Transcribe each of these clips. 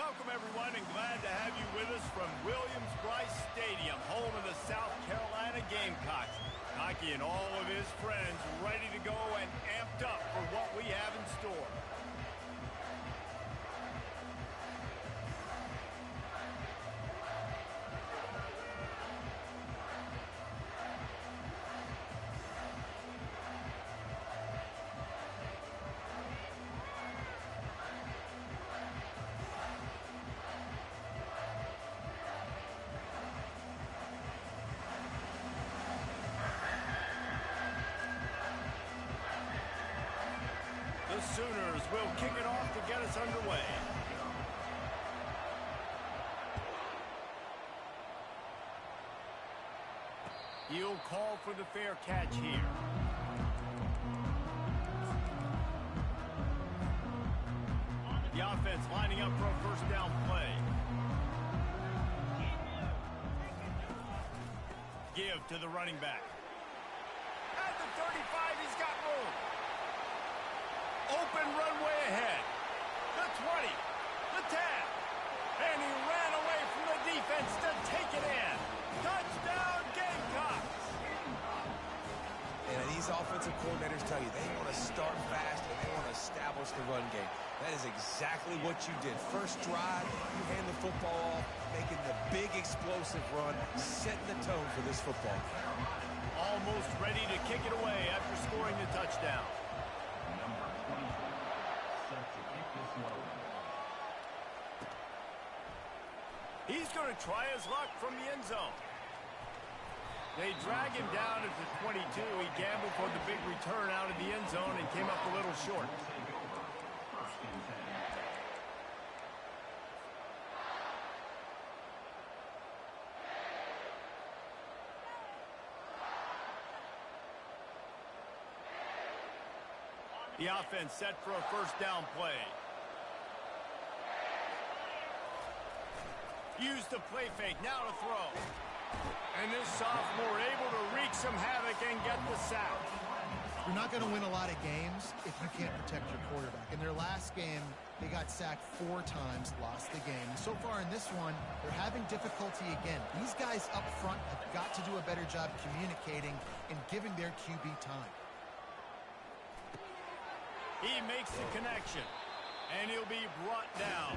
Welcome, everyone, and glad to have you with us from Williams-Brice Stadium, home of the South Carolina Gamecocks. Nike and all of his friends ready to go and amped up for what we have in store. The Sooners will kick it off to get us underway. He'll call for the fair catch here. The offense lining up for a first down play. Give to the running back. At the 35, he's got room. Open runway ahead. The 20, the 10, and he ran away from the defense to take it in. Touchdown, Gamecocks! And these offensive coordinators tell you they want to start fast and they want to establish the run game. That is exactly what you did. First drive, you hand the football off, making the big explosive run, setting the tone for this football game. Almost ready to kick it away after scoring the touchdown. He's going to try his luck from the end zone. They drag him down at the 22. He gambled for the big return out of the end zone and came up a little short. The offense set for a first down play. Use the play fake, now to throw. And this sophomore able to wreak some havoc and get the sack. You're not going to win a lot of games if you can't protect your quarterback. In their last game, they got sacked 4 times, lost the game. And so far in this one, they're having difficulty again. These guys up front have got to do a better job communicating and giving their QB time. He makes the connection. And he'll be brought down.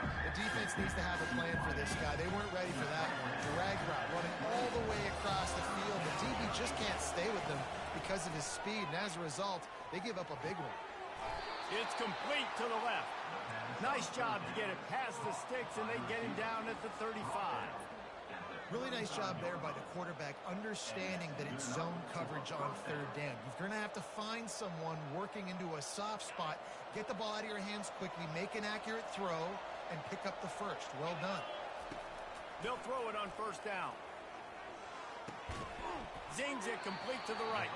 The defense needs to have a plan for this guy. They weren't ready for that one. Drag route running all the way across the field. The DB just can't stay with them because of his speed. And as a result, they give up a big one. It's complete to the left. Nice job to get it past the sticks, and they get him down at the 35. Really nice job there by the quarterback, understanding that it's zone coverage on third down. You're going to have to find someone working into a soft spot, get the ball out of your hands quickly, make an accurate throw, and pick up the first. Well done. They'll throw it on first down. Zings it complete to the right.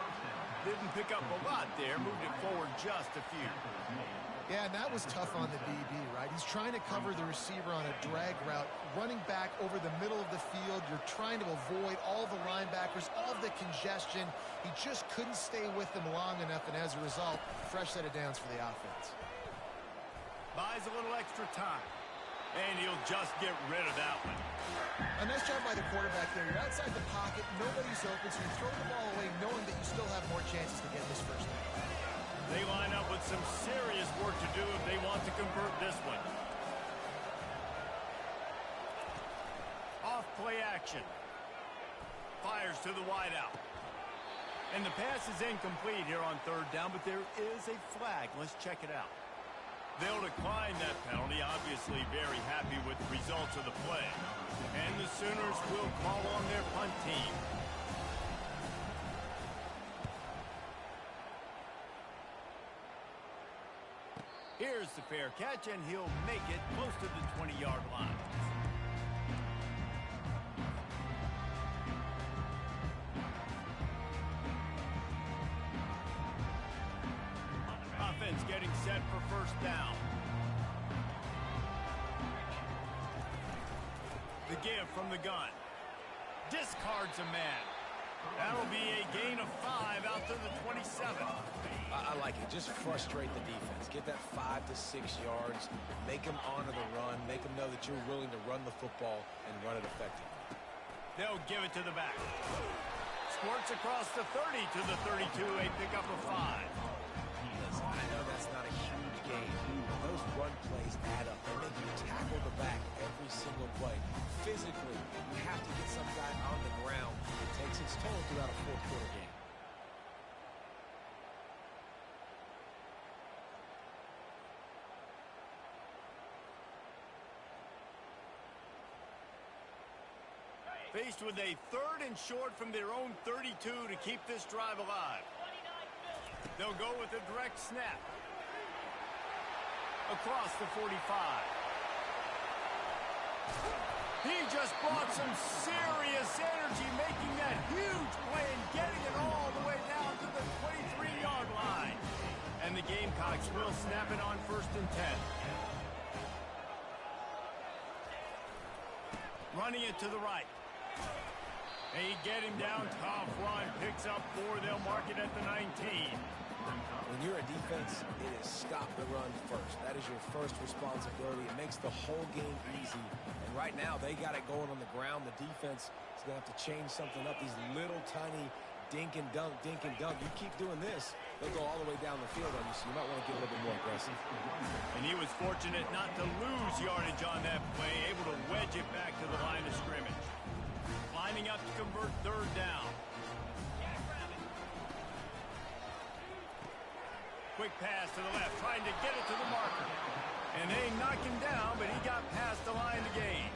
Didn't pick up a lot there, moved it forward just a few. Yeah, and that was tough on the DB, right? He's trying to cover the receiver on a drag route, running back over the middle of the field. You're trying to avoid all the linebackers, all the congestion. He just couldn't stay with them long enough, and as a result, fresh set of downs for the offense. Buys a little extra time, and he'll just get rid of that one. A nice job by the quarterback there. You're outside the pocket, nobody's open, so you throw the ball away knowing that you still have more chances to get this first down. They line up with some serious work to do if they want to convert this one. Off play action. Fires to the wideout. And the pass is incomplete here on third down, but there is a flag. Let's check it out. They'll decline that penalty, obviously very happy with the results of the play. And the Sooners will call on their punt team. Here's the fair catch, and he'll make it close to the 20-yard line. Offense getting set for first down. The give from the gun. Discards a man. That'll be a gain of 5 out to the 27. I like it. Just frustrate the defense. Get that 5 to 6 yards. Make them honor the run. Make them know that you're willing to run the football and run it effectively. They'll give it to the back. Squirts across the 30 to the 32, a pickup of 5. Listen, I know that's not a huge gain, but those run plays add up. They make you tackle the back every single play. Physically, you have to get some guy on the ground. It takes its toll throughout a fourth-quarter game. Faced with a 3rd and short from their own 32 to keep this drive alive. They'll go with a direct snap. Across the 45. He just brought some serious energy, making that huge play and getting it all the way down to the 23-yard line. And the Gamecocks will snap it on 1st and 10. Running it to the right. They get him down, tough run, picks up 4, they'll mark it at the 19. When you're a defense, it is stop the run first. That is your first responsibility. It makes the whole game easy. And right now, they got it going on the ground. The defense is going to have to change something up. These little tiny dink and dunk, dink and dunk. You keep doing this, they'll go all the way down the field on you, so you might want to get a little bit more aggressive. And he was fortunate not to lose yardage on that play, able to wedge it back to the line of scrimmage. Lining up to convert 3rd down. Quick pass to the left, trying to get it to the marker. And they knock him down, but he got past the line to gain.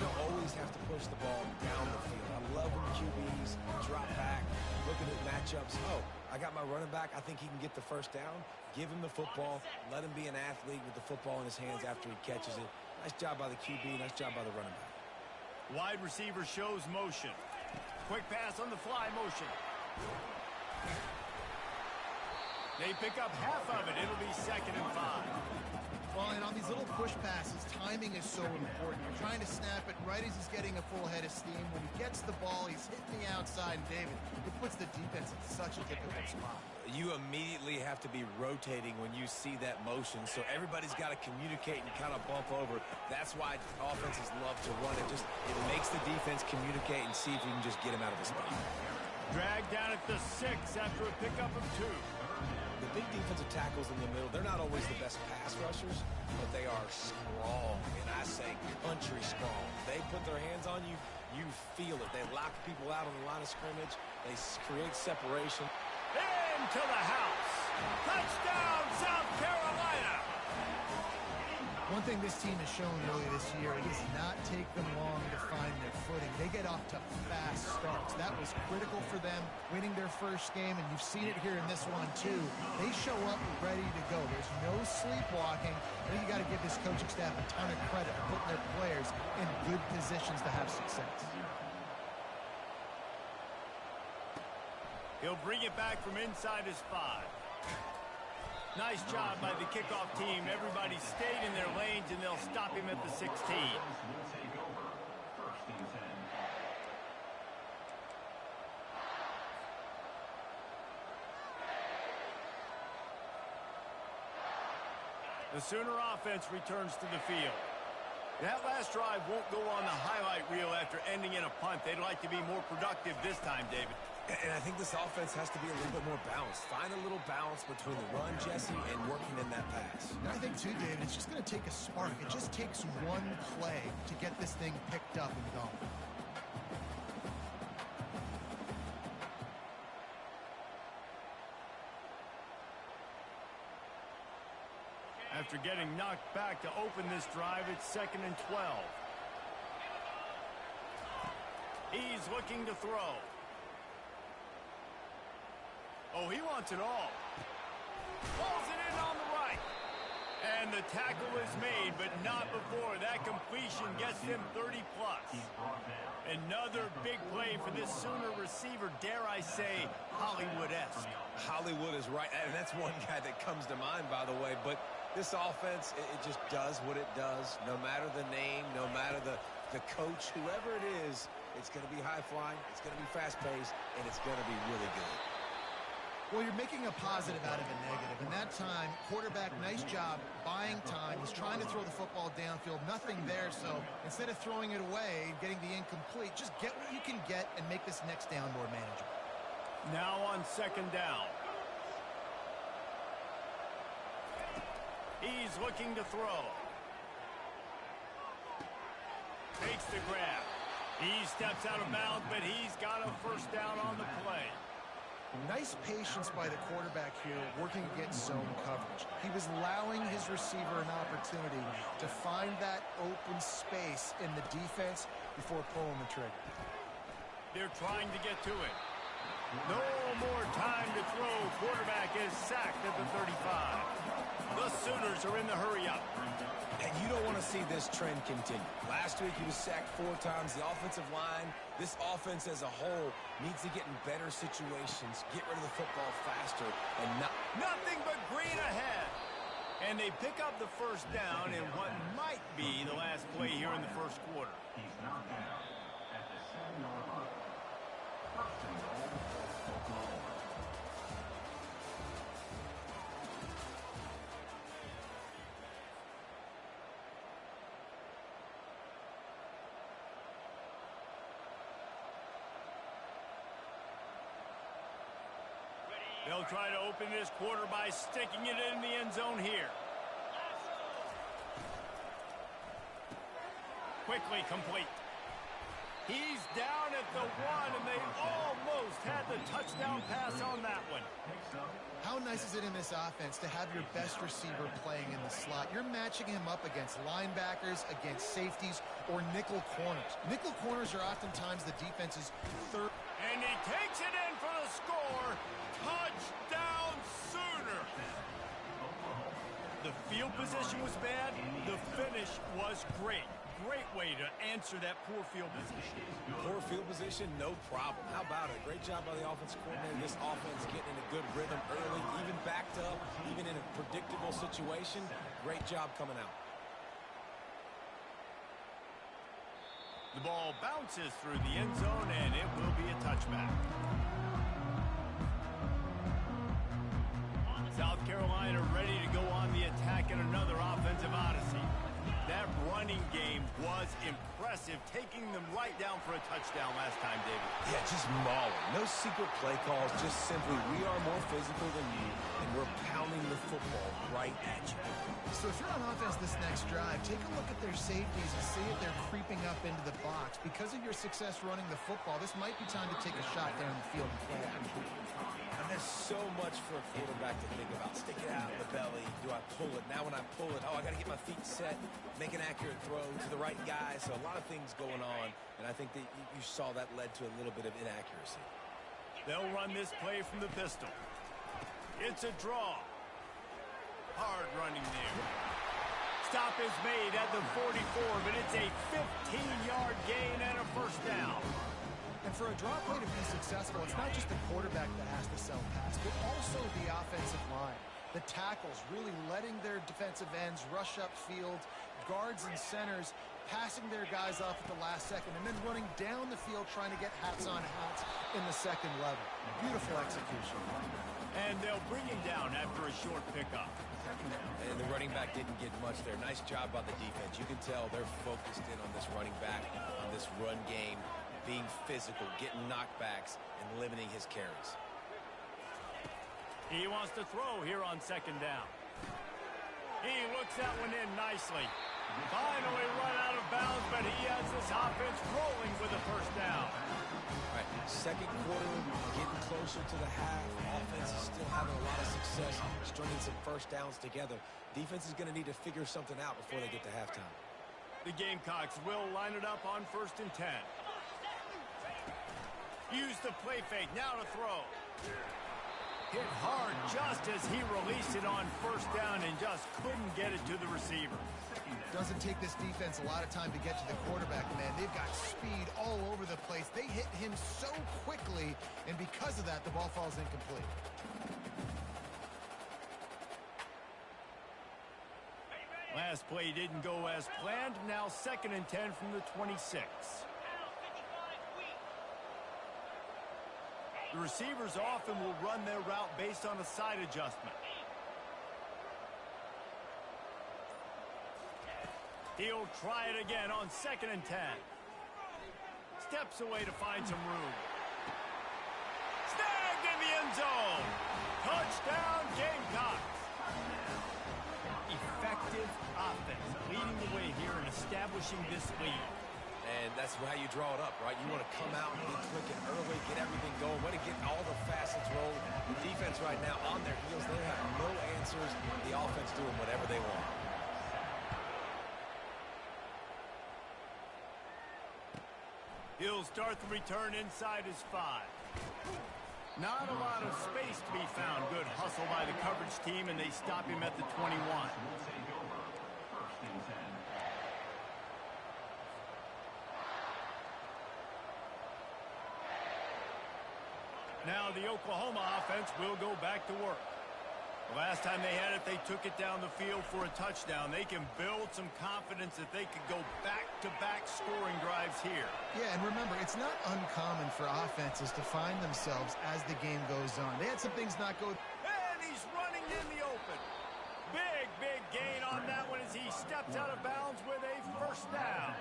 You always have to push the ball down the field. I love when QBs drop back, looking at matchups. Oh, I got my running back. I think he can get the 1st down. Give him the football. Let him be an athlete with the football in his hands after he catches it. Nice job by the QB. Nice job by the running back. Wide receiver shows motion. Quick pass on the fly motion. They pick up half of it. It'll be 2nd and 5. Well, and on these little push passes, timing is so important. You're trying to snap it right as he's getting a full head of steam. When he gets the ball, he's hitting the outside. And David, it puts the defense in such a difficult spot. You immediately have to be rotating when you see that motion, so everybody's got to communicate and kind of bump over. That's why offenses love to run it. It makes the defense communicate and see if you can just get him out of the spot. Dragged down at the 6 after a pickup of 2. The big defensive tackles in the middle, they're not always the best pass rushers, but they are strong, and I say country strong. They put their hands on you, you feel it. They lock people out on the line of scrimmage. They create separation. Into the house. Touchdown, South Carolina. One thing this team has shown really this year, it does not take them long to find their footing. They get off to fast starts. That was critical for them, winning their 1st game, and you've seen it here in this one too. They show up ready to go. There's no sleepwalking. I think you got to give this coaching staff a ton of credit for putting their players in good positions to have success. He'll bring it back from inside his 5. Nice job by the kickoff team. Everybody stayed in their lanes, and they'll stop him at the 16. The Sooner offense returns to the field. That last drive won't go on the highlight reel after ending in a punt. They'd like to be more productive this time, David. And I think this offense has to be a little bit more balanced. Find a little balance between the run, Jesse, and working in that pass. And I think, too, David, it's just going to take a spark. It just takes one play to get this thing picked up and going. After getting knocked back to open this drive, it's 2nd and 12. He's looking to throw. Oh, he wants it all. Pulls it in on the right. And the tackle is made, but not before. That completion gets him 30-plus. Another big play for this Sooner receiver, dare I say, Hollywood-esque. Hollywood is right, and that's one guy that comes to mind, by the way. But this offense, it just does what it does. No matter the name, no matter the coach, whoever it is, It's going to be high-flying, it's going to be fast-paced, and it's going to be really good. Well, you're making a positive out of a negative. And that time, quarterback, nice job buying time. He's trying to throw the football downfield. Nothing there. So instead of throwing it away and getting the incomplete, just get what you can get and make this next down more manageable. Now on second down. He's looking to throw. Takes the grab. He steps out of bounds, but he's got a first down on the play. Nice patience by the quarterback here, working against zone coverage. He was allowing his receiver an opportunity to find that open space in the defense before pulling the trigger. They're trying to get to it. No more time to throw. Quarterback is sacked at the 35. The Sooners are in the hurry-up. And you don't want to see this trend continue. Last week he was sacked 4 times. The offensive line, this offense as a whole, needs to get in better situations, get rid of the football faster, and nothing but green ahead. And they pick up the first down in what might be the last play here in the first quarter. He's knocked out at the 7-yard line. First and goal, Oklahoma. They'll try to open this quarter by sticking it in the end zone here. Quickly complete. He's down at the 1, and they almost had the touchdown pass on that one. How nice is it in this offense to have your best receiver playing in the slot? You're matching him up against linebackers, against safeties, or nickel corners. Nickel corners are oftentimes the defense's third. And he takes it in for the score. Touchdown Sooner. The field position was bad. The finish was great. Great way to answer that poor field position. Poor field position, no problem. How about it? Great job by the offensive coordinator. This offense getting in a good rhythm early, even backed up, even in a predictable situation. Great job coming out. The ball bounces through the end zone, and it will be a touchback. South Carolina ready to go on the attack in another offensive odyssey. That running game was impressive, taking them right down for a touchdown last time, David. Yeah, just mauling. No secret play calls, just simply we are more physical than you, and we're pounding the football right at you. So if you're on offense this next drive, take a look at their safeties and see if they're creeping up into the box. Because of your success running the football, this might be time to take a shot down the field and play action. And there's so much for a quarterback to think about. Stick it out in the belly. Do I pull it? Now when I pull it, I got to get my feet set, make an accurate throw to the right guy. So a lot of things going on, and I think that you saw that led to a little bit of inaccuracy. They'll run this play from the pistol. It's a draw. Hard running there. Stop is made at the 44, but it's a 15-yard gain and a first down. And for a draw play to be successful, it's not just the quarterback that has to sell pass, but also the offensive line. The tackles really letting their defensive ends rush upfield, guards and centers passing their guys off at the last second, and then running down the field trying to get hats on hats in the second level. Beautiful execution. And they'll bring him down after a short pickup. And the running back didn't get much there. Nice job by the defense. You can tell they're focused in on this running back, on this run game, being physical, getting knockbacks, and limiting his carries. He wants to throw here on second down. He looks that one in nicely. Finally run out of bounds, but he has this offense rolling with a first down. All right, second quarter, getting closer to the half. Offense is still having a lot of success, stringing some first downs together. Defense is going to need to figure something out before they get to halftime. The Gamecocks will line it up on 1st and 10. Use the play fake, now to throw. Hit hard just as he released it on first down and just couldn't get it to the receiver. Doesn't take this defense a lot of time to get to the quarterback, man. They've got speed all over the place. They hit him so quickly, and because of that, the ball falls incomplete. Last play didn't go as planned. Now 2nd and 10 from the 26. The receivers often will run their route based on a side adjustment. He'll try it again on 2nd and 10. Steps away to find some room. Snagged in the end zone. Touchdown, Gamecocks. Effective offense, leading the way here and establishing this lead. And that's how you draw it up, right? You want to come out and be clicking early, get everything going, way to get all the facets rolling. The defense right now on their heels, they have no answers. The offense doing whatever they want. He'll start the return inside his 5. Not a lot of space to be found. Good hustle by the coverage team, and they stop him at the 21. Now the Oklahoma offense will go back to work. The last time they had it, they took it down the field for a touchdown. They can build some confidence that they could go back-to-back scoring drives here. Yeah, and remember, it's not uncommon for offenses to find themselves as the game goes on. They had some things not go. And he's running in the open. Big gain on that one as he steps out of bounds with a first down.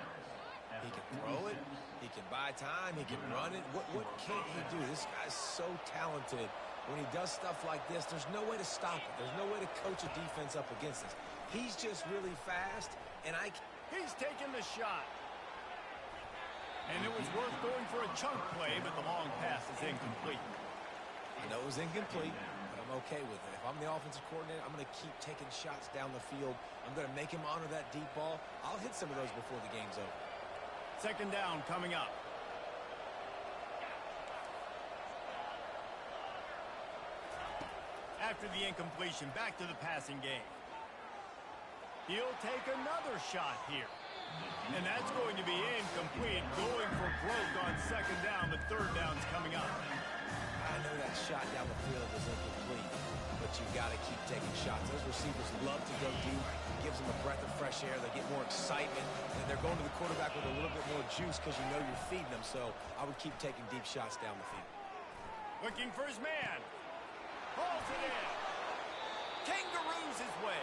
He can throw it. He can buy time. He can run it. What can't he do? This guy's so talented. When he does stuff like this, there's no way to stop it. There's no way to coach a defense up against this. He's just really fast, and He's taking the shot. And it was worth going for a chunk play, but the long pass is incomplete. I know it was incomplete, but I'm okay with it. If I'm the offensive coordinator, I'm going to keep taking shots down the field. I'm going to make him honor that deep ball. I'll hit some of those before the game's over. 2nd down coming up. After the incompletion, back to the passing game. He'll take another shot here. And that's going to be incomplete. Going for broke on 2nd down. The 3rd down's coming up. I know that shot down the field was incomplete, but you've got to keep taking shots. Those receivers love to go deep. It gives them a breath of fresh air. They get more excitement, and they're going to the quarterback with a little bit more juice because you know you're feeding them. So I would keep taking deep shots down the field. Looking for his man. Hauls it in. Kangaroos his way.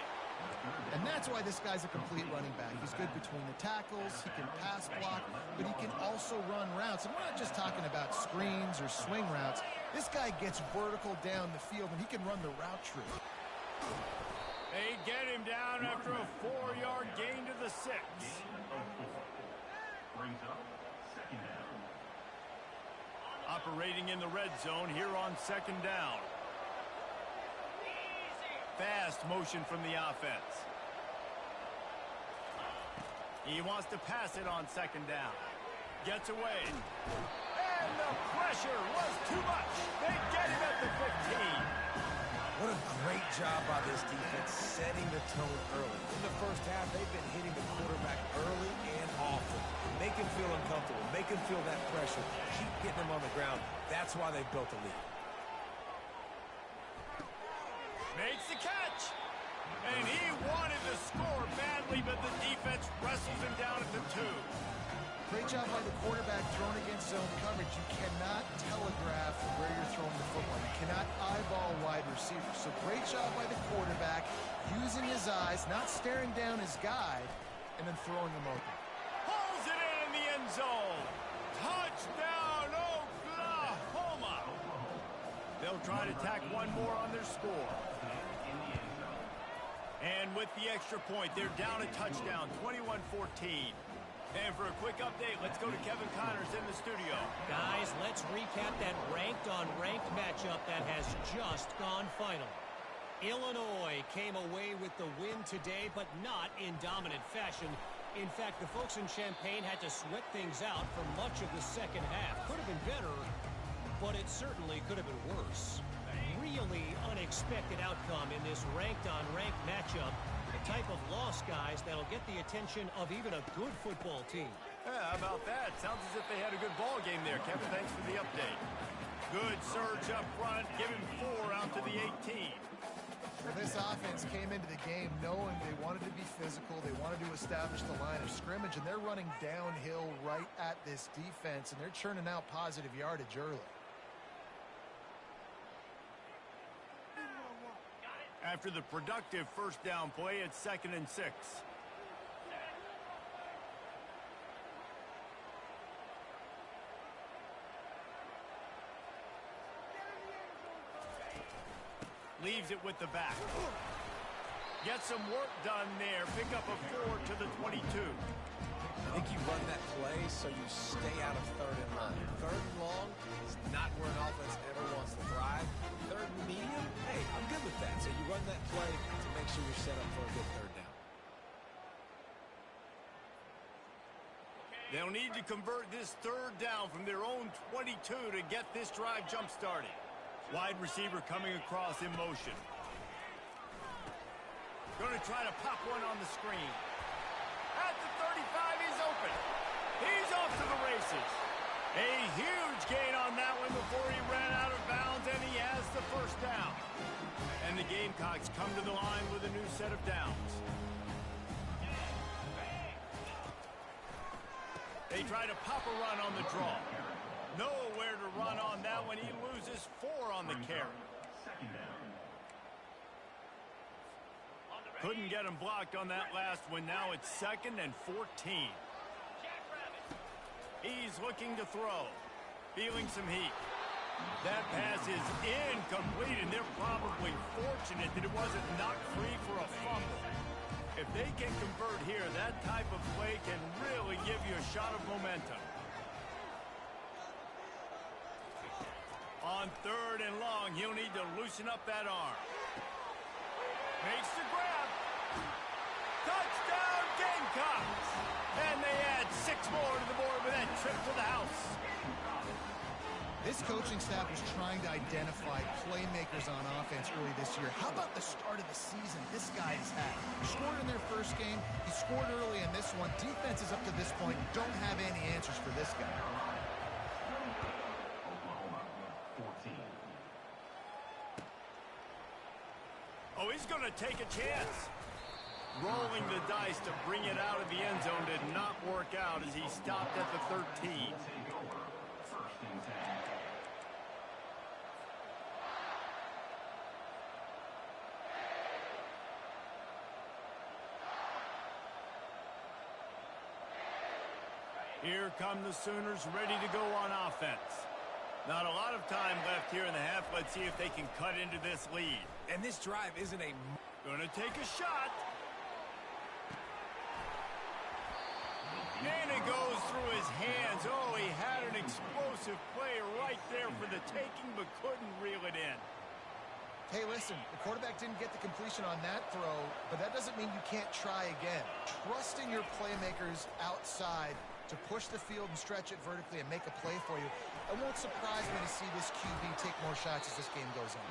And that's why this guy's a complete running back. He's good between the tackles, he can pass block, but he can also run routes. And we're not just talking about screens or swing routes. This guy gets vertical down the field, and he can run the route tree. They get him down after a 4-yard gain to the 6. Brings up 2nd down. Operating in the red zone here on 2nd down. Fast motion from the offense. He wants to pass it on 2nd down. Gets away. And the pressure was too much. They get him at the 15. What a great job by this defense setting the tone early. In the first half, they've been hitting the quarterback early and often. Make him feel uncomfortable. Make him feel that pressure. Keep getting him on the ground. That's why they've built a lead. Makes the catch. And he wanted to score badly, but the defense wrestles him down at the 2. Great job by the quarterback throwing against zone coverage. You cannot telegraph where you're throwing the football. You cannot eyeball wide receivers. So great job by the quarterback using his eyes, not staring down his guy, and then throwing him open. Pulls it in the end zone. Touchdown, Oklahoma. They'll try to tack one more on their score. And with the extra point, they're down a touchdown, 21-14. And for a quick update, let's go to Kevin Connors in the studio. Guys, let's recap that ranked-on-ranked matchup that has just gone final. Illinois came away with the win today, but not in dominant fashion. In fact, the folks in Champaign had to sweat things out for much of the second half. Could have been better, but it certainly could have been worse. Really unexpected outcome in this ranked-on-ranked matchup. The type of loss, guys, that'll get the attention of even a good football team. Yeah, how about that? Sounds as if they had a good ball game there. Kevin, thanks for the update. Good surge up front, giving 4 out to the 18. Well, this offense came into the game knowing they wanted to be physical, they wanted to establish the line of scrimmage, and they're running downhill right at this defense, and they're churning out positive yardage early. After the productive first down play, it's 2nd and 6. Leaves it with the back. Get some work done there. Pick up a 4 to the 22. I think you run that play so you stay out of 3rd and long. 3rd and long is not where an offense ever wants to thrive. 3rd and medium, hey, I'm good with that. So you run that play to make sure you're set up for a good 3rd down. They'll need to convert this 3rd down from their own 22 to get this drive jump-started. Wide receiver coming across in motion. Going to try to pop one on the screen. At the 35, he's open. He's off to the races. A huge gain on that one before he ran out of bounds, and he has the first down. And the Gamecocks come to the line with a new set of downs. They try to pop a run on the draw. Nowhere to run on that one. He loses 4 on the carry. Couldn't get him blocked on that last one. Now it's 2nd and 14. He's looking to throw. Feeling some heat. That pass is incomplete, and they're probably fortunate that it wasn't knocked free for a fumble. If they can convert here, that type of play can really give you a shot of momentum. On 3rd and long, he'll need to loosen up that arm. Makes the grab. Touchdown, Gamecocks! And they add 6 more to the board with that trip to the house. This coaching staff was trying to identify playmakers on offense early this year. How about the start of the season this guy has had? He scored in their first game. He scored early in this one. Defenses up to this point don't have any answers for this guy. Oh, he's going to take a chance. Rolling the dice to bring it out of the end zone did not work out as he stopped at the 13. Here come the Sooners ready to go on offense. Not a lot of time left here in the half. Let's see if they can cut into this lead. And this drive isn't a... Going to take a shot. And it goes through his hands. Oh, he had an explosive play right there for the taking, but couldn't reel it in. Hey, listen, the quarterback didn't get the completion on that throw, but that doesn't mean you can't try again. Trust in your playmakers outside to push the field and stretch it vertically and make a play for you. It won't surprise me to see this QB take more shots as this game goes on.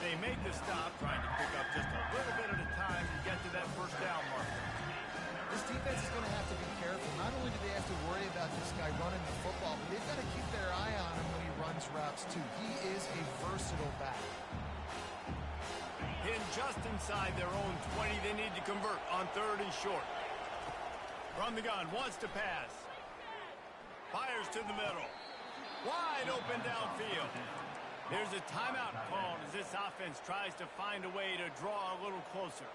They make the stop, trying to pick up just a little bit at a time to get to that first down mark. This defense is going to have to be careful. Not only do they have to worry about this guy running the football, but they've got to keep their eye on him when he runs routes too. He is a versatile back. In just inside their own 20, they need to convert on 3rd and short. From the gun, wants to pass. Fires to the middle. Wide open downfield. There's a timeout called as this offense tries to find a way to draw a little closer.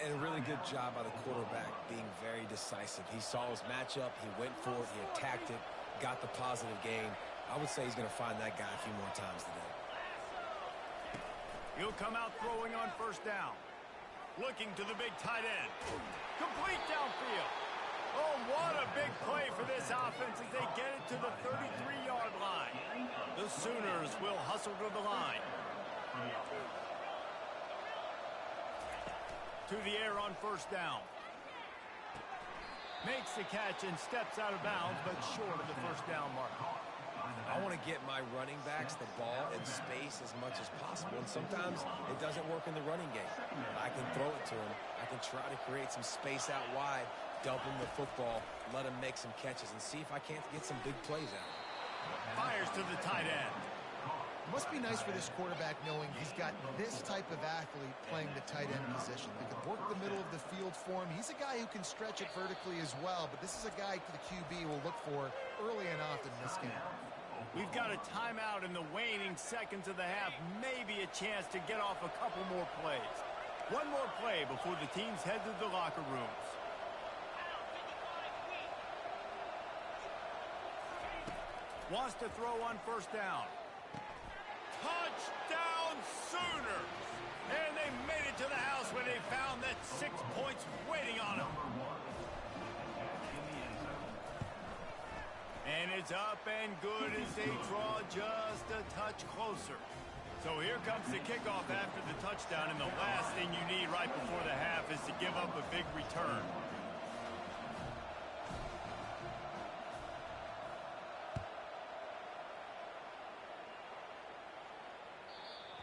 And a really good job by the quarterback being very decisive. He saw his matchup, he went for it, he attacked it, got the positive gain. I would say he's going to find that guy a few more times today. He'll come out throwing on first down. Looking to the big tight end. Complete downfield. Oh, what a big play for this offense as they get it to the 33-yard line. The Sooners will hustle to the line. To the air on first down. Makes the catch and steps out of bounds, but short of the first down mark. I want to get my running backs the ball in space as much as possible, and sometimes it doesn't work in the running game. I can throw it to them. I can try to create some space out wide, dump him the football, let him make some catches, and see if I can't get some big plays out. Fires to the tight end. It must be nice for this quarterback knowing he's got this type of athlete playing the tight end position. They can work the middle of the field for him. He's a guy who can stretch it vertically as well, but this is a guy the QB will look for early and often in this game. We've got a timeout in the waning seconds of the half. Maybe a chance to get off a couple more plays. One more play before the teams head to the locker rooms. Wants to throw on first down. Touchdown Sooners! And they made it to the house when they found that 6 points waiting on them. And it's up and good as they draw just a touch closer. So here comes the kickoff after the touchdown, and the last thing you need right before the half is to give up a big return.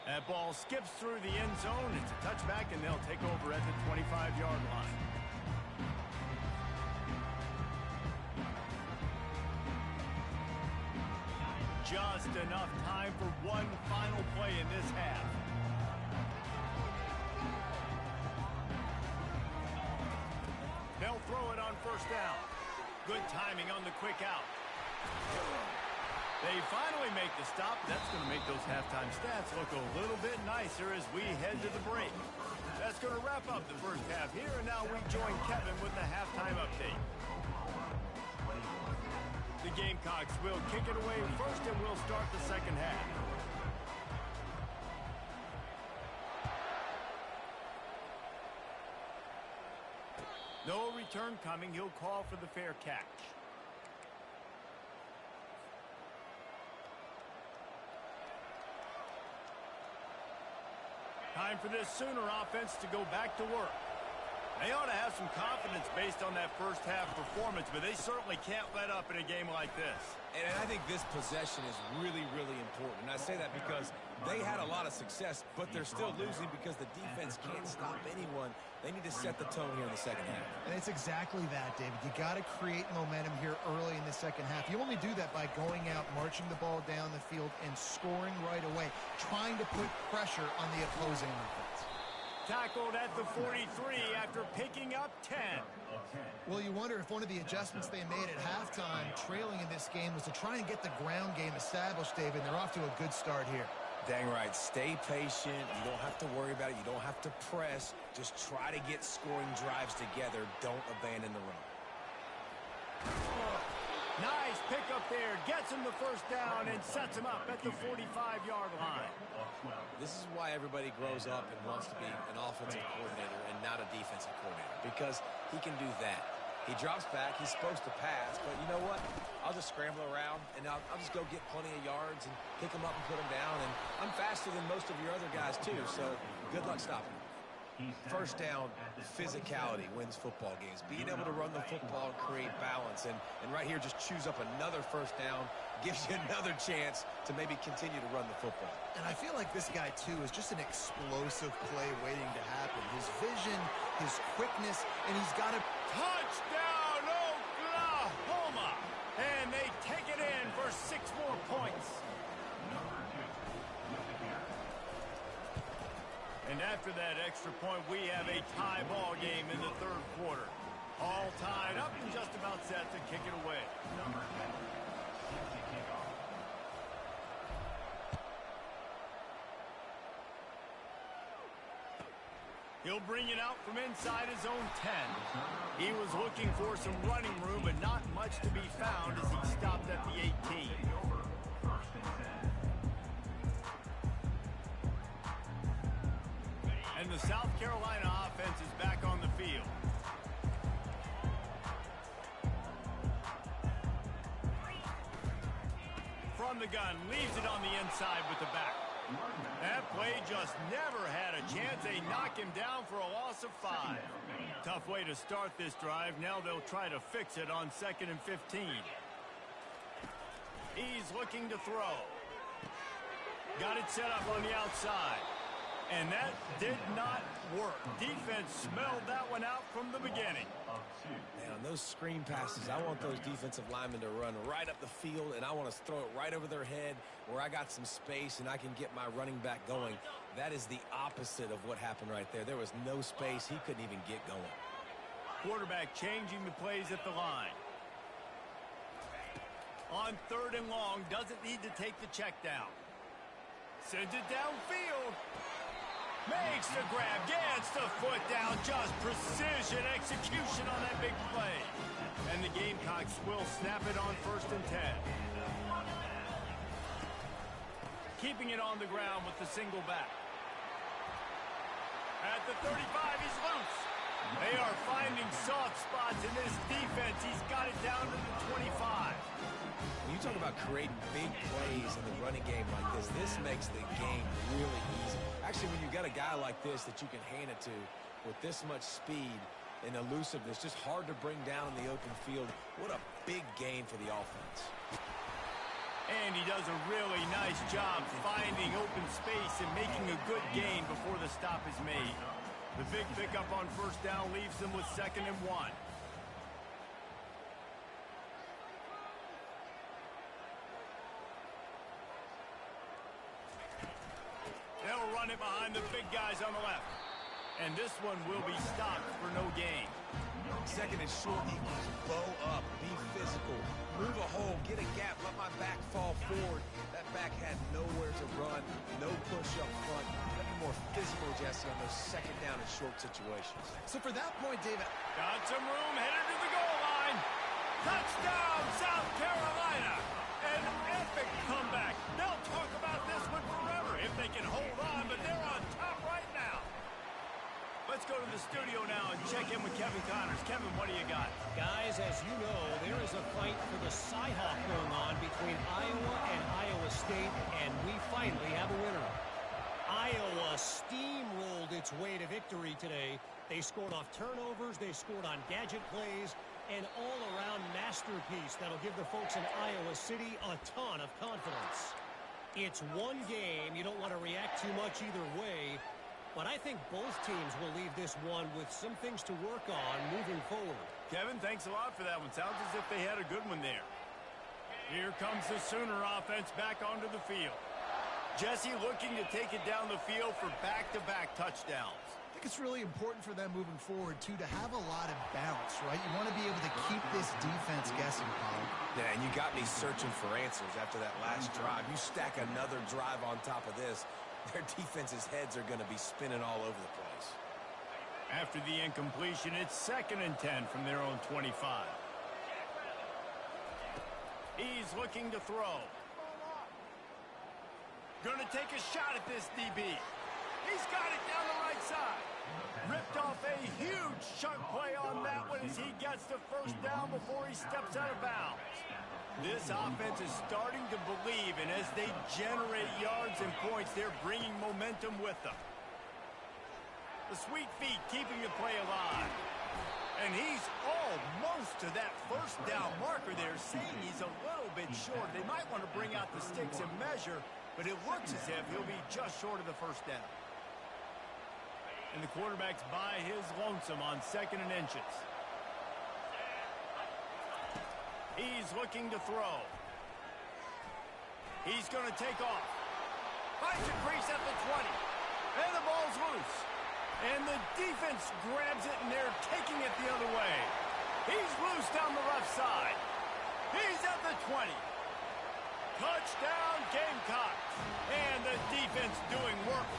That ball skips through the end zone. It's a touchback, and they'll take over at the 25-yard line. Just enough time for one final play in this half. They'll throw it on first down. Good timing on the quick out. They finally make the stop. That's going to make those halftime stats look a little bit nicer as we head to the break. That's going to wrap up the first half here, and now we join Kevin with the halftime update. The Gamecocks will kick it away first, and we'll start the second half. No return coming. He'll call for the fair catch. Time for this Sooner offense to go back to work. They ought to have some confidence based on that first half performance, but they certainly can't let up in a game like this. And I think this possession is really, really important. And I say that because they had a lot of success, but they're still losing because the defense can't stop anyone. They need to set the tone here in the second half. And it's exactly that, David. You got to create momentum here early in the second half. You only do that by going out, marching the ball down the field, and scoring right away, trying to put pressure on the opposing offense. Tackled at the 43 after picking up 10. Well, you wonder if one of the adjustments they made at halftime, trailing in this game, was to try and get the ground game established, David. They're off to a good start here. Dang right. Stay patient. You don't have to worry about it. You don't have to press. Just try to get scoring drives together. Don't abandon the run. Nice pickup there. Gets him the first down and sets him up at the 45-yard line. This is why everybody grows up and wants to be an offensive coordinator and not a defensive coordinator, because he can do that. He drops back. He's supposed to pass, but you know what? I'll just scramble around, and I'll just go get plenty of yards and pick him up and put him down, and I'm faster than most of your other guys, too, so good luck stopping him. First down, physicality wins football games. Being able to run the football and create balance, and right here just choose up another first down, gives you another chance to maybe continue to run the football. And I feel like this guy, too, is just an explosive play waiting to happen. His vision, his quickness, and he's got a touchdown, Oklahoma! And they take it in for 6 more points. And after that extra point, we have a tie ball game in the third quarter. All tied up and just about set to kick it away. He'll bring it out from inside his own 10. He was looking for some running room, but not much to be found as he stopped at the 18. And the South Carolina offense is back on the field. From the gun, leaves it on the inside with the back. That play just never had a chance. They knock him down for a loss of 5. Tough way to start this drive. Now they'll try to fix it on 2nd and 15. He's looking to throw. Got it set up on the outside. And that did not work. Defense smelled that one out from the beginning. Man, on those screen passes, I want those defensive linemen to run right up the field, and I want to throw it right over their head where I got some space and I can get my running back going. That is the opposite of what happened right there. There was no space. He couldn't even get going. Quarterback changing the plays at the line. On 3rd and long, doesn't need to take the check down. Sends it downfield. Makes the grab, gets the foot down. Just precision execution on that big play. And the Gamecocks will snap it on 1st and 10. Keeping it on the ground with the single back. At the 35, he's loose. They are finding soft spots in this defense. He's got it down to the 25. When you talk about creating big plays in the running game like this makes the game really easy. Actually, when you got a guy like this that you can hand it to with this much speed and elusiveness, just hard to bring down in the open field, what a big gain for the offense. And he does a really nice job finding open space and making a good gain before the stop is made. The big pickup on 1st down leaves them with 2nd and 1. They'll run it behind the big guys on the left. And this one will be stopped for no gain. 2nd and short equals bow up, be physical, move a hole, get a gap, let my back fall forward. That back had nowhere to run, no push up front. Got to be more physical, Jesse, on those 2nd down and short situations. So for that point, David, got some room, headed to the goal line. Touchdown, South Carolina. An epic comeback. They'll talk about this one forever if they can hold on, but they're on top right now. Let's go to the studio now and check in with Kevin Connors. Kevin, what do you got? Guys, as you know, there is a fight for the Cy-Hawk going on between Iowa and Iowa State, and we finally have a winner. Iowa steamrolled its way to victory today. They scored off turnovers, they scored on gadget plays, an all-around masterpiece that'll give the folks in Iowa City a ton of confidence. It's one game. You don't want to react too much either way. But I think both teams will leave this one with some things to work on moving forward. Kevin, thanks a lot for that one. Sounds as if they had a good one there. Here comes the Sooner offense back onto the field. Jesse looking to take it down the field for back-to-back touchdowns. I think it's really important for them moving forward, too, to have a lot of bounce, right? You want to be able to keep this defense guessing, Paul. Yeah, and you got me searching for answers after that last drive. You stack another drive on top of this, their defense's heads are going to be spinning all over the place. After the incompletion, it's 2nd and 10 from their own 25. He's looking to throw. Going to take a shot at this DB. He's got it down the right side. Ripped off a huge chunk play on that one as he gets the 1st down before he steps out of bounds. This offense is starting to believe, and as they generate yards and points, they're bringing momentum with them. The sweet feet keeping the play alive. And he's almost to that 1st down marker there, saying he's a little bit short. They might want to bring out the sticks and measure, but it looks as if he'll be just short of the 1st down. And the quarterback's by his lonesome on 2nd and inches. He's looking to throw. He's going to take off. Finds a crease at the 20. And the ball's loose. And the defense grabs it, and they're taking it the other way. He's loose down the left side. He's at the 20. Touchdown, Gamecocks. And the defense doing work.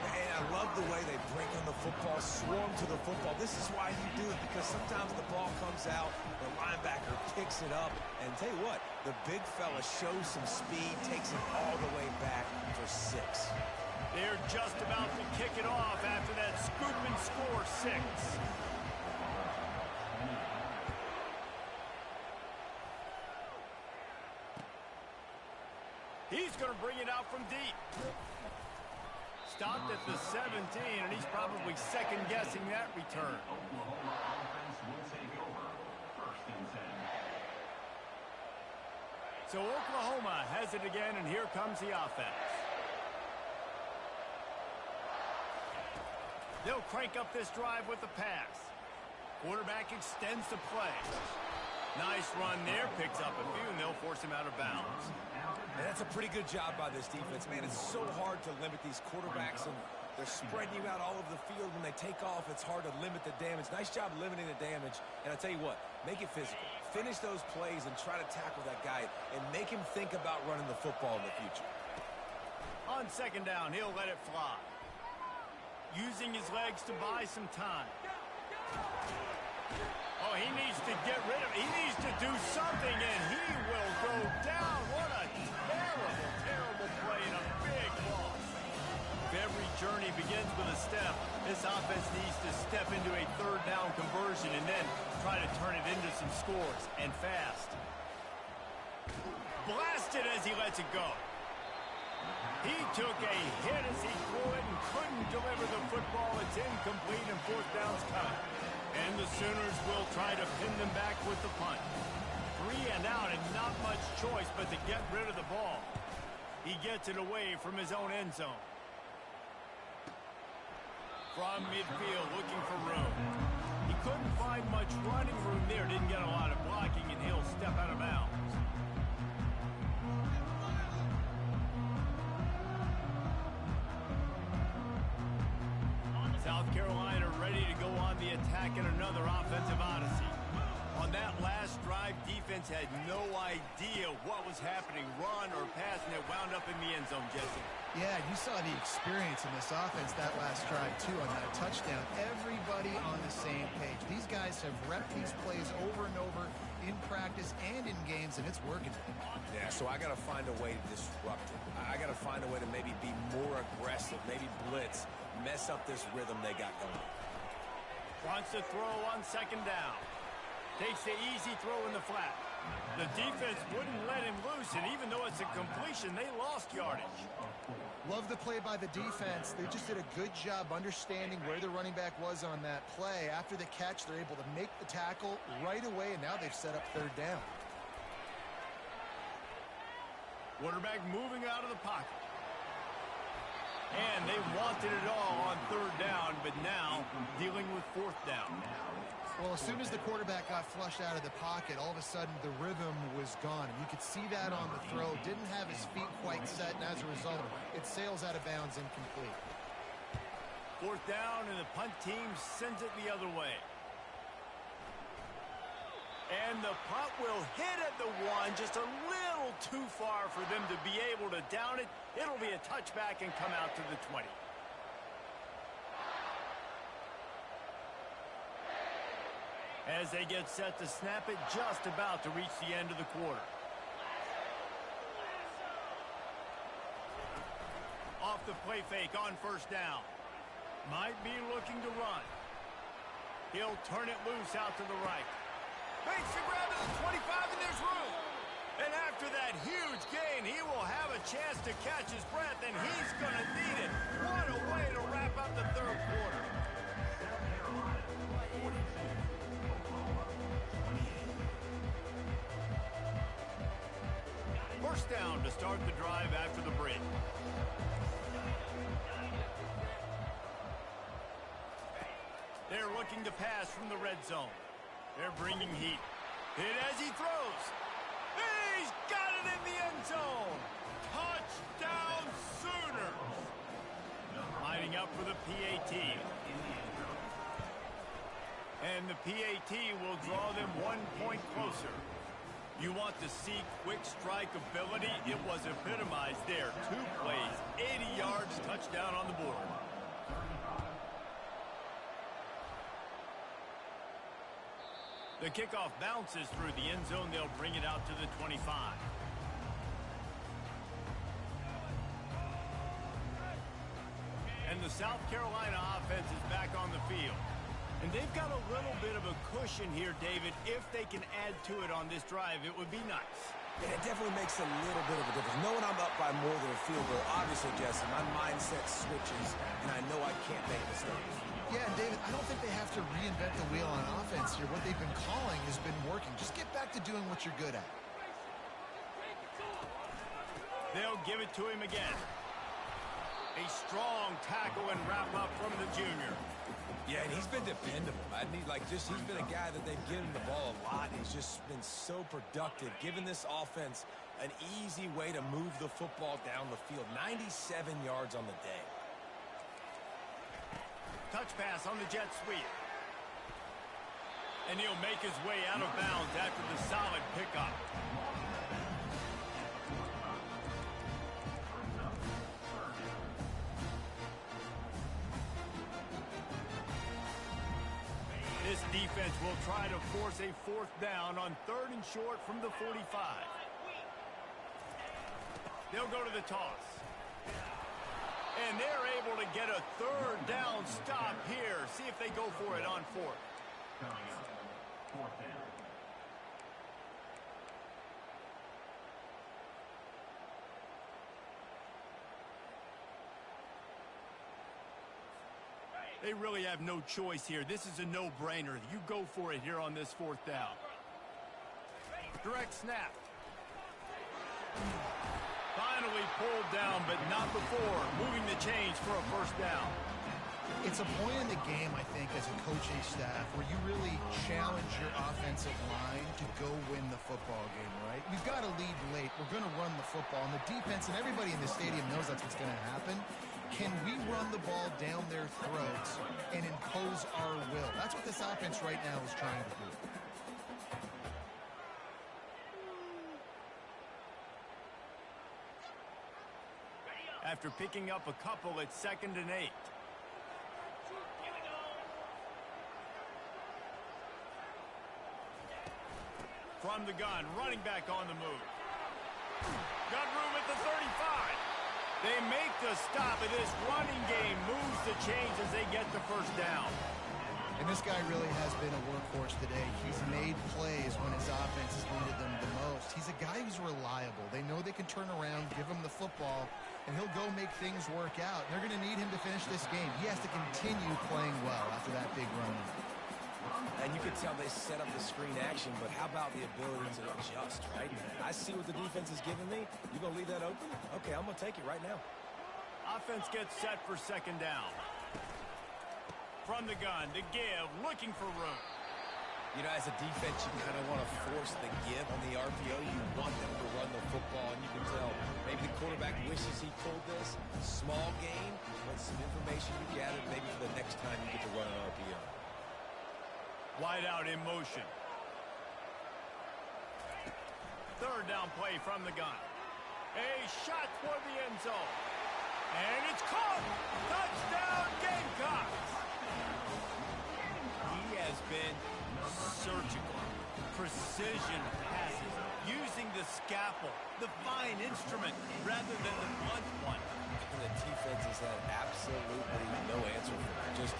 And I love the way they break on the football, swarm to the football. This is why you do it, because sometimes the ball comes out, the linebacker picks it up, and tell you what, the big fella shows some speed, takes it all the way back for 6. They're just about to kick it off after that scoop and score 6. He's going to bring it out from deep. Stopped at the 17, and he's probably second-guessing that return. Oklahoma offense will take over 1st and 10. So Oklahoma has it again, and here comes the offense. They'll crank up this drive with the pass. Quarterback extends the play. Nice run there, picks up a few, and they'll force him out of bounds. And that's a pretty good job by this defense. Man, it's so hard to limit these quarterbacks, and they're spreading you out all over the field. When they take off, it's hard to limit the damage. Nice job limiting the damage. And I tell you what, make it physical. finish those plays and try to tackle that guy and make him think about running the football in the future. On second down, he'll let it fly. Using his legs to buy some time. Oh, he needs to get rid of it. He needs to do something, and he will go down. What a terrible, terrible play and a big loss. If every journey begins with a step, this offense needs to step into a third down conversion and then try to turn it into some scores, and fast. Blasted as he lets it go. He took a hit as he threw it and couldn't deliver the football. It's incomplete and fourth down's coming. And the Sooners will try to pin them back with the punt. 3 and out and not much choice but to get rid of the ball. He gets it away from his own end zone. From midfield looking for room. He couldn't find much running room there. Didn't get a lot of blocking, and he'll step out of bounds. South Carolina ready to go on the attack in another offensive odyssey. On that last drive, defense had no idea what was happening, run or pass, and it wound up in the end zone, Jesse. Yeah, you saw the experience in this offense that last drive, too, on that touchdown. Everybody on the same page. These guys have repped these plays over and over in practice and in games, and it's working. Yeah, so I got to find a way to disrupt it. I got to find a way to maybe be more aggressive, maybe blitz, mess up this rhythm they got going. Wants to throw on second down. Takes the easy throw in the flat. The defense wouldn't let him loose, and even though it's a completion, they lost yardage. Love the play by the defense. They just did a good job understanding where the running back was on that play. After the catch, they're able to make the tackle right away, and now they've set up third down. Quarterback moving out of the pocket. And they wanted it all on third down, but now dealing with fourth down. Well, as soon as the quarterback got flushed out of the pocket, all of a sudden the rhythm was gone. And you could see that on the throw. Didn't have his feet quite set, and as a result, it sails out of bounds incomplete. Fourth down, and the punt team sends it the other way. And the punt will hit at the 1, just a little too far for them to be able to down it. It'll be a touchback and come out to the 20. As they get set to snap it, just about to reach the end of the quarter. Off the play fake on first down. Might be looking to run. He'll turn it loose out to the right. Makes the grab at the 25, and there's room. And after that huge gain, he will have a chance to catch his breath, and he's going to need it. What a way to wrap up the third quarter. First down to start the drive after the break. They're looking to pass from the red zone. They're bringing heat. Hit as he throws. He's got it in the end zone. Touchdown Sooners. Lining up for the PAT. And the PAT will draw them 1 point closer. You want to see quick strike ability? It was epitomized there. 2 plays, 80 yards, touchdown on the board. The kickoff bounces through the end zone. They'll bring it out to the 25. And the South Carolina offense is back on the field. And they've got a little bit of a cushion here, David. If they can add to it on this drive, it would be nice. Yeah, it definitely makes a little bit of a difference. Knowing I'm up by more than a field goal, obviously, Jesse, my mindset switches, and I know I can't make mistakes. Yeah, and David, I don't think they have to reinvent the wheel on offense here. What they've been calling has been working. Just get back to doing what you're good at. They'll give it to him again. A strong tackle and wrap up from the junior. Yeah, and he's been dependable. He's been a guy that they've given the ball a lot. He's just been so productive, giving this offense an easy way to move the football down the field. 97 yards on the day. Touch pass on the jet sweep. And he'll make his way out of bounds after the solid pickup. This defense will try to force a fourth down on 3rd and short from the 45. They'll go to the toss. And they're able to get a 3rd down stop here. See if they go for it on 4th. Coming up, 4th down. They really have no choice here. This is a no-brainer. You go for it here on this 4th down. Direct snap. Finally pulled down, but not before. Moving the chains for a 1st down. It's a point in the game, I think, as a coaching staff where you really challenge your offensive line to go win the football game, right? We've got to lead late. We're going to run the football. And the defense and everybody in the stadium knows that's what's going to happen. Can we run the ball down their throats and impose our will? That's what this offense right now is trying to do. After picking up a couple, it's 2nd and 8. From the gun, running back on the move. Got room at the 35. They make the stop, and this running game moves the chains as they get the 1st down. And this guy really has been a workhorse today. He's made plays when his offense has needed them the most. He's a guy who's reliable. They know they can turn around, give him the football, and he'll go make things work out. They're going to need him to finish this game. He has to continue playing well after that big run. And you can tell they set up the screen action, but how about the ability to adjust, right? I see what the defense is giving me. You going to leave that open? Okay, I'm going to take it right now. Offense gets set for 2nd down. From the gun to give, looking for room. You know, as a defense, you kind of want to force the give on the RPO. You want them to run the football, and you can tell maybe the quarterback wishes he pulled this. Small gain, but some information you gathered maybe for the next time you get to run an RPO. Wide out in motion. 3rd down play from the gun. A shot toward the end zone. And it's caught. Touchdown Gamecocks. He has been surgical. Precision passes. Using the scalpel, the fine instrument, rather than the blunt one. And the defense has had absolutely no answer for him. Just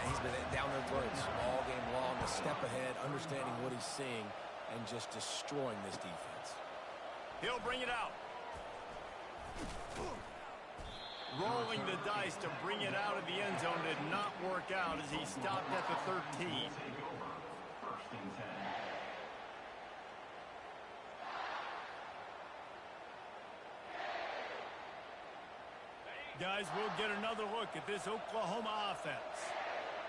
he's been down their throats all game long, a step ahead, understanding what he's seeing, and just destroying this defense. He'll bring it out. Rolling the dice to bring it out of the end zone did not work out as he stopped at the 13. Take over. 1st and 10. Guys, we'll get another look at this Oklahoma offense.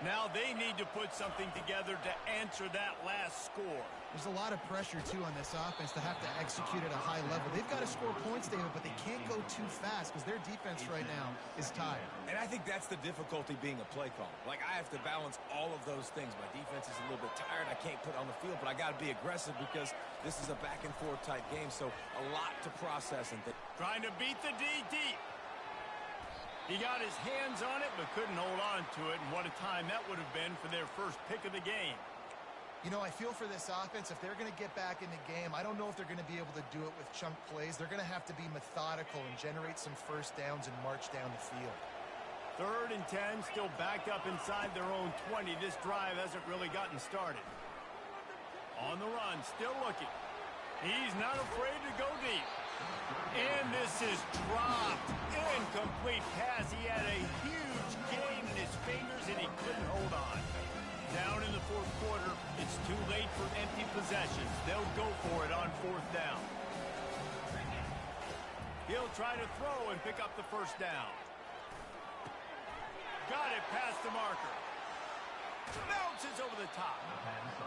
Now they need to put something together to answer that last score. There's a lot of pressure, too, on this offense to have to execute at a high level. They've got to score points, David, but they can't go too fast because their defense right now is tired. And I think that's the difficulty being a play call. Like, I have to balance all of those things. My defense is a little bit tired. I can't put on the field, but I got to be aggressive because this is a back-and-forth type game, so a lot to process. And trying to beat the D deep. He got his hands on it, but couldn't hold on to it. And what a time that would have been for their first pick of the game. You know, I feel for this offense, if they're going to get back in the game, I don't know if they're going to be able to do it with chunk plays. They're going to have to be methodical and generate some 1st downs and march down the field. 3rd and 10, still backed up inside their own 20. This drive hasn't really gotten started. On the run, still looking. He's not afraid to go deep. And this is dropped. Incomplete pass. He had a huge gain in his fingers, and he couldn't hold on. Down in the 4th quarter, it's too late for empty possessions. They'll go for it on 4th down. He'll try to throw and pick up the 1st down. Got it past the marker. Bounces over the top.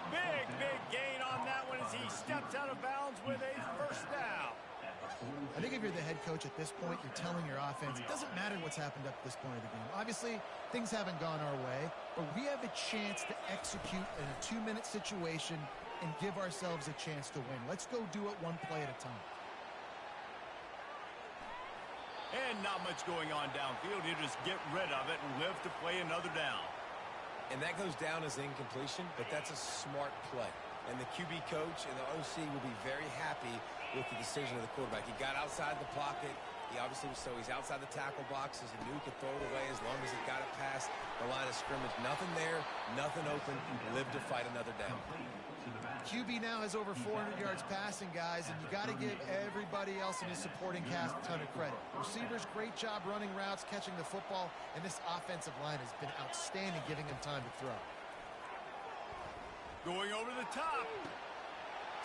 Big gain on that one as he steps out of bounds with a 1st down. I think if you're the head coach at this point, you're telling your offense, it doesn't matter what's happened up to this point of the game. Obviously, things haven't gone our way, but we have a chance to execute in a 2-minute situation and give ourselves a chance to win. Let's go do it one play at a time. And not much going on downfield. You just get rid of it and live to play another down. And that goes down as incompletion, but that's a smart play. And the QB coach and the OC will be very happy with the decision of the quarterback. He got outside the pocket. He obviously was he's outside the tackle boxes. He knew he could throw it away as long as he got it past the line of scrimmage. Nothing there, nothing open. Live to fight another down. QB now has over 400 yards passing, guys, and you got to give everybody else in his supporting cast a ton of credit. Receivers, great job running routes, catching the football, and this offensive line has been outstanding, giving him time to throw. Going over the top.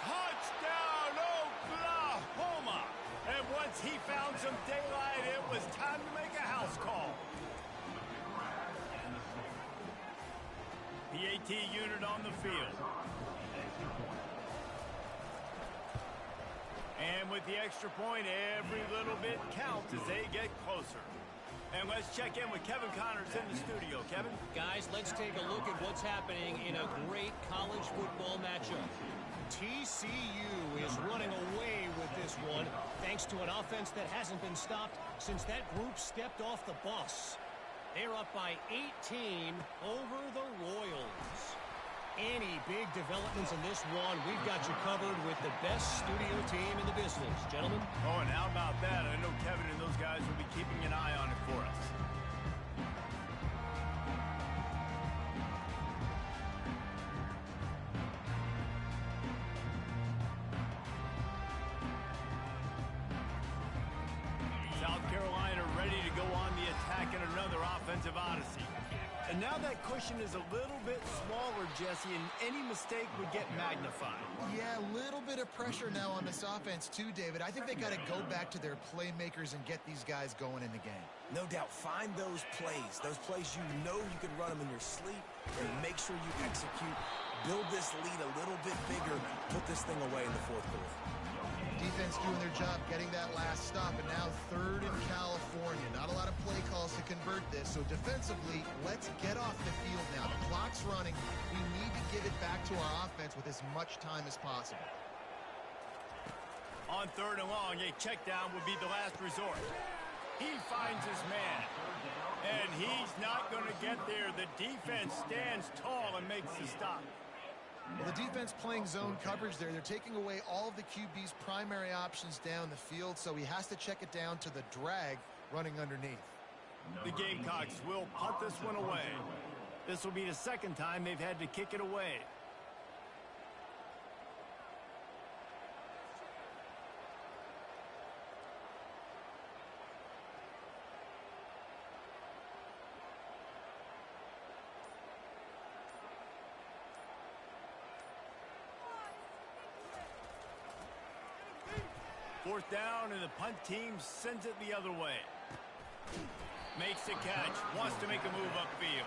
Touchdown, Oklahoma! And once he found some daylight, it was time to make a house call. PAT unit on the field. And with the extra point, every little bit counts as they get closer. And let's check in with Kevin Connors in the studio. Kevin? Guys, let's take a look at what's happening in a great college football matchup. TCU is running away with this one thanks to an offense that hasn't been stopped since that group stepped off the bus. They're up by 18 over the Royals. Any big developments in this one, we've got you covered with the best studio team in the business. Gentlemen? Oh, and how about that? I know Kevin and those guys will be keeping an eye on it for us. South Carolina ready to go on the attack in another offensive odyssey. And now that cushion is a little bit smaller, Jesse, and any mistake would get magnified. Yeah, a little bit of pressure now on this offense too, David. I think they got to go back to their playmakers and get these guys going in the game. No doubt, find those plays you know you can run them in your sleep, and make sure you execute. Build this lead a little bit bigger. Put this thing away in the fourth quarter. Defense doing their job, getting that last stop, and now third in California. Not a lot of play calls to convert this, so defensively, let's get off the field now. The clock's running. We need to give it back to our offense with as much time as possible. On third and long, a check down would be the last resort. He finds his man, and he's not going to get there. The defense stands tall and makes the stop. Well, the defense playing zone coverage there. They're taking away all of the QB's primary options down the field, so he has to check it down to the drag running underneath. The Gamecocks will punt this one away. This will be the second time they've had to kick it away. Fourth down, and the punt team sends it the other way. Makes the catch, wants to make a move upfield.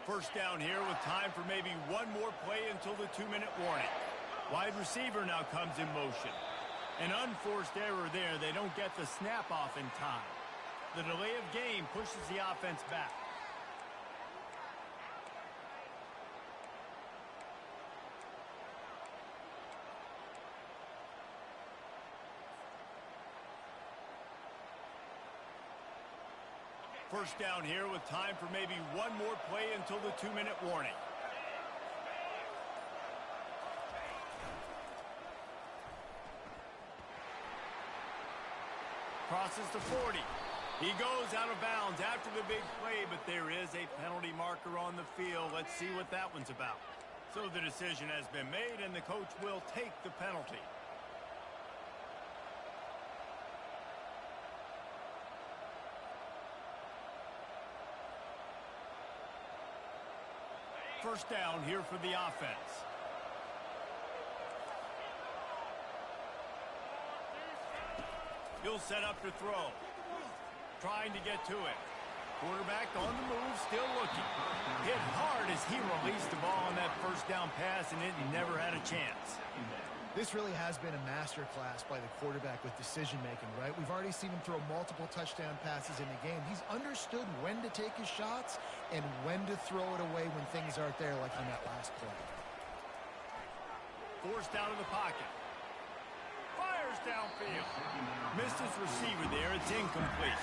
First down here with time for maybe one more play until the 2-minute warning. Wide receiver now comes in motion. An unforced error there. They don't get the snap off in time. The delay of game pushes the offense back. First down here with time for maybe one more play until the 2-minute warning. Crosses the 40. He goes out of bounds after the big play, but there is a penalty marker on the field. Let's see what that one's about. So the decision has been made, and the coach will take the penalty. first down here for the offense. He'll set up to throw. Trying to get to it. Quarterback on the move, still looking. Hit hard as he released the ball on that first down pass, and it never had a chance. This really has been a masterclass by the quarterback with decision-making, right? We've already seen him throw multiple touchdown passes in the game. He's understood when to take his shots and when to throw it away when things aren't there, like on that last play. Forced out of the pocket. Fires downfield. Missed his receiver there. It's incomplete.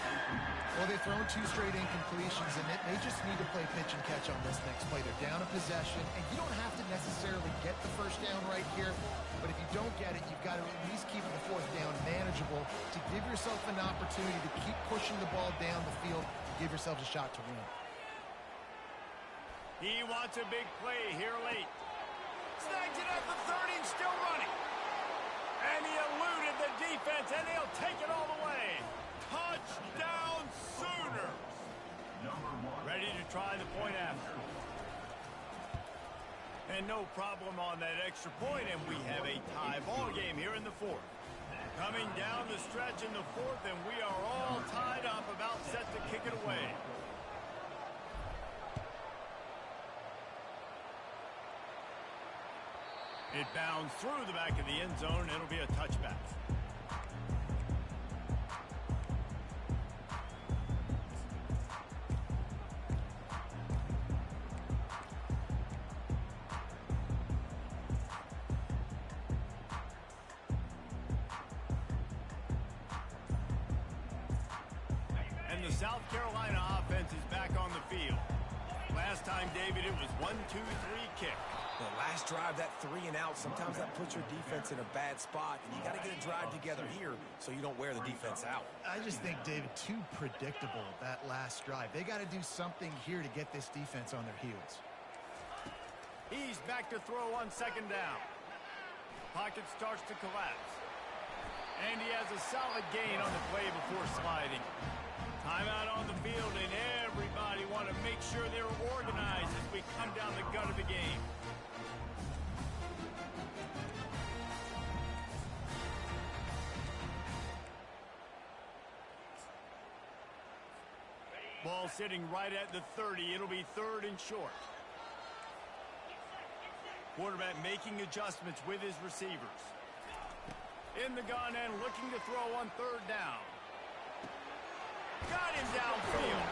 Well, they've thrown 2 straight incompletions, and they just need to play pitch and catch on this next play. They're down a possession, and you don't have to necessarily get the first down right here, but if you don't get it, you've got to at least keep the 4th down manageable to give yourself an opportunity to keep pushing the ball down the field to give yourselves a shot to win. He wants a big play here late. Snags it at the 30 and still running. And he eluded the defense, and he'll take it all the way. Touchdown Sooners. Ready to try the point after. And no problem on that extra point, and we have a tie ball game here in the 4th. Coming down the stretch in the 4th, and we are all tied up, about set to kick it away. It bounds through the back of the end zone. It'll be a touchback. And the South Carolina offense is back on the field. Last time, David, it was 1-2-3 kick. The last drive, that 3 and out, sometimes that puts your defense in a bad spot, and you got to get a drive together here so you don't wear the defense out. I just think, David, too predictable, that last drive. They got to do something here to get this defense on their heels. He's back to throw on 2nd down. Pocket starts to collapse. And he has a solid gain on the play before sliding. Timeout on the field, and everybody want to make sure they're organized as we come down the gut of the game. Ball sitting right at the 30. It'll be 3rd and short. Quarterback making adjustments with his receivers. In the gun and looking to throw on 3rd down. Got him downfield.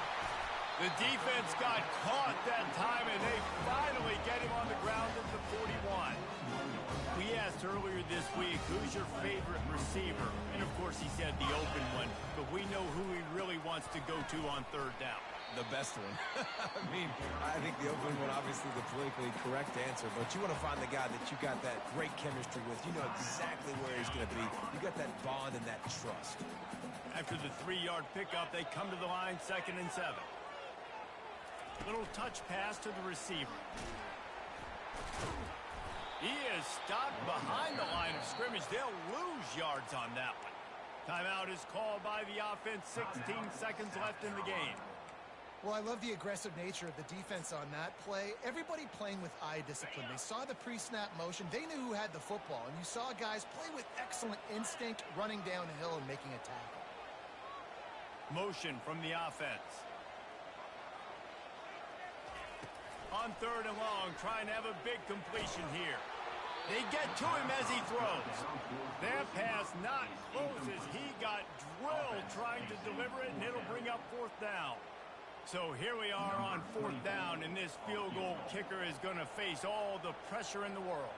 The defense got caught that time, and they finally get him on the ground at the 41. We asked earlier this week, who's your favorite receiver? And, of course, he said the open one, but we know who he really wants to go to on 3rd down. The best one. I think the open one, obviously the politically correct answer, but you want to find the guy that you got that great chemistry with. You know exactly where he's going to be. You got that bond and that trust. After the 3-yard pickup, they come to the line, 2nd and 7. Little touch pass to the receiver. He is stopped behind the line of scrimmage. They'll lose yards on that one. Timeout is called by the offense. 16 seconds left in the game. Well, I love the aggressive nature of the defense on that play. Everybody playing with eye discipline. They saw the pre-snap motion. They knew who had the football. And you saw guys play with excellent instinct, running downhill and making a tackle. Motion from the offense. On 3rd and long, trying to have a big completion here. They get to him as he throws. That pass not close as he got drilled trying to deliver it, and it'll bring up 4th down. So here we are on 4th down, and this field goal kicker is going to face all the pressure in the world.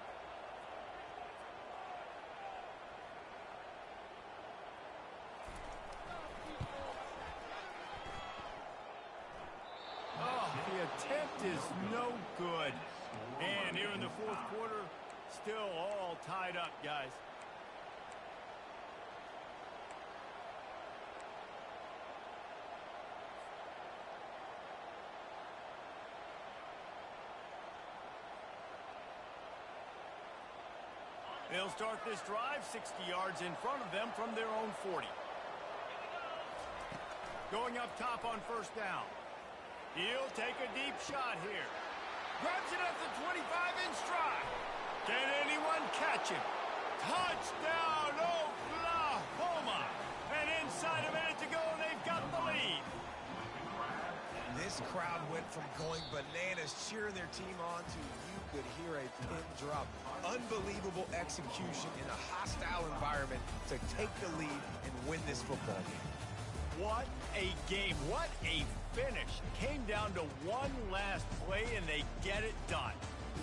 Oh, the attempt is no good. And here in the 4th quarter, still all tied up, guys. They'll start this drive 60 yards in front of them from their own 40. Going up top on 1st down. He'll take a deep shot here. Grabs it at the 25 in stride. Can anyone catch him? Touchdown, Oklahoma! And inside a minute to go, they've got the lead. This crowd went from going bananas cheering their team on to you could hear a pin drop. Unbelievable execution in a hostile environment to take the lead and win this football game. What a game. What a finish. Came down to one last play, and they get it done.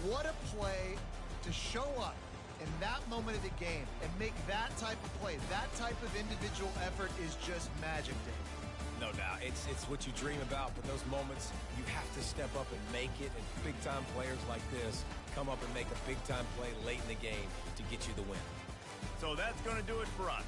What a play to show up in that moment of the game and make that type of play, that type of individual effort is just magic, Dave. No doubt. It's what you dream about, but those moments, you have to step up and make it, and big-time players like this come up and make a big-time play late in the game to get you the win. So that's going to do it for us.